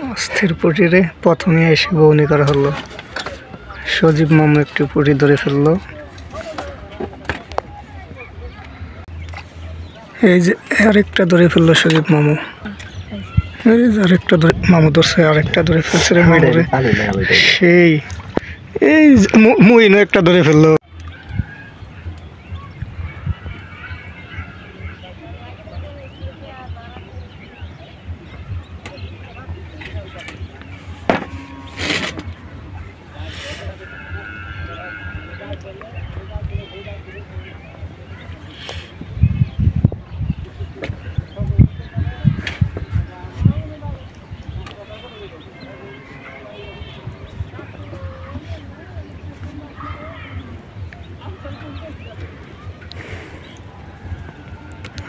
অস্থির পুটিরে প্রথমে এসে বউনি করা হলো। সজীব মামু একটি পুটি ধরে ফেললো। এই যে আরেকটা ধরে ফেললো সজীব মামু। এই যে আরেকটা ধরে মামু ধরছে, আরেকটা ধরে ফেলছে রে মামুরে। সেই এই মুইনও একটা ধরে ফেললো।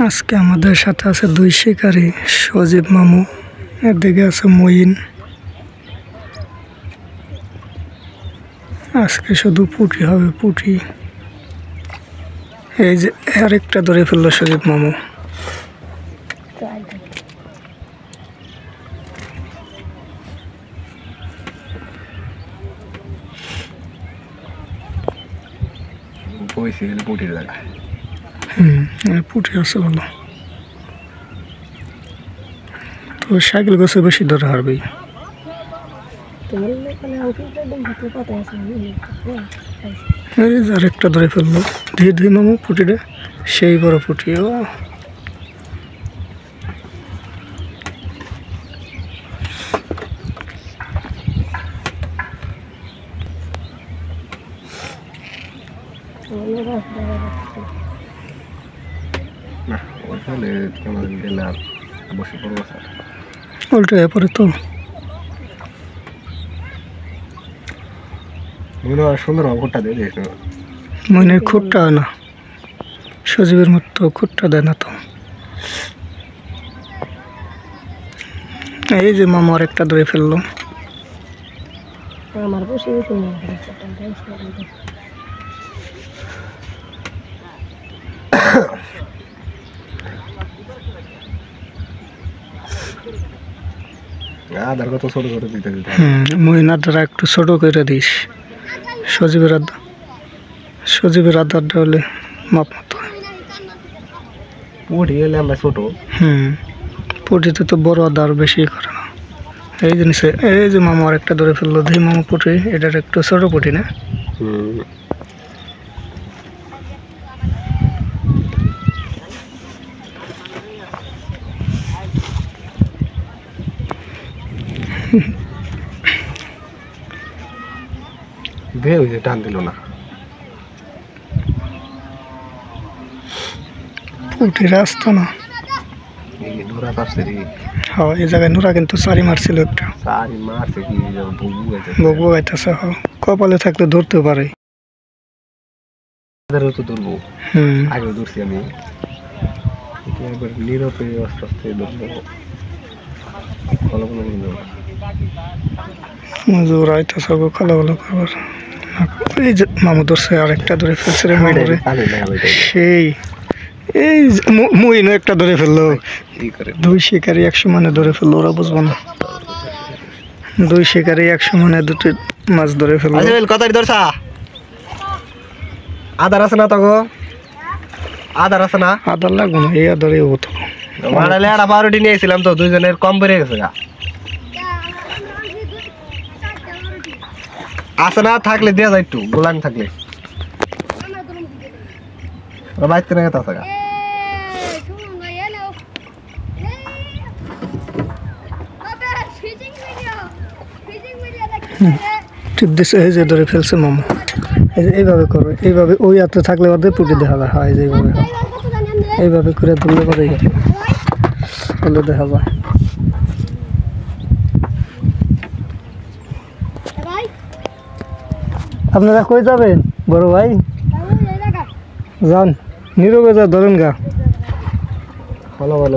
আজকে আমাদের সাথে আছে দুই শিকারী, সজীব মামু, এদিকে আছে মঈন। আজকে শুধু পুঁটি হবে, পুঁটি। এই যে আরেকটা ধরে ফেললো সজীব মামু। পুঁটি আছে ভালো তো, সাইকেল গাছে বেশি ধরে হারবেই। আরেকটা ধরে ফেললো, ধীরে ধীরে মামু পুঁটিটা, সেই বড় পুঁটি। ও উল্টে পরে তো সুন্দর মইনের খুঁটটা না, সজীবের মতো খুঁটটা দেয় না তো। এই যে মামু আরেকটা ধরে ফেললো। আমার বসে আদার কত ছোট করে দিতে দিতে। মহিনাদারা একটু ছোট করে দিস। সজীবের আদারটা হলে মাপ মতো। পুঁটি হলে আমরা ছোট। পুঁটিতে তো বড় আদার বেশি করে না। এই জিনিসে এই যে মামু আরেকটা ধরে ফেললো, ধি মামু পুঁটি, এটার একটু ছোট পুঁটি না। টান দিল না, পুঁটি রাস্তা না। হ্যাঁ, এই জায়গায় নুরা কিন্তু সারি মারছিল একটা। বকবো গাইতেছে, কপালে থাকলে ধরতে পারে। ধরবো, আগে ধরছি আমি, নীরবে আস্তে আস্তে ধরবো। এই যে মামু ধরছে, আরেকটা ধরে ফেলছে রে মামুরে। সেই এই মইনও একটা ধরে ফেললো। দুই শিকারি 100 মানে ধরে ফেললো, ওরা বুঝবো না। দুই শিকারি 100 মানে দুটি মাছ ধরে ফেললো। কথাই ধরছা আদার আছে না তো? আদার আছে না? আদার লাগবো না, এই আদারে হতো। মারালে একটা পাউরুটি নিয়েছিলাম তো, দুইজনের কম বেড়ে গেছে গা। আছে না? থাকলে দেওয়া যায় একটু, গোলাম থাকলে বাইতে না গেছে গা। টিপ দিছে, এই যে ধরে ফেলছে মামু। এই যে এইভাবে করো, এইভাবে ওই হাতে থাকলে বাদে পুঁটি দেখা যায়। হয় যে এইভাবে, এইভাবে করে ধরলে পরে হলে দেখা যায়। আপনারা কই যাবেন বড় ভাই? যান, নীরবে যা ধরেন গা। ভালো ভালো।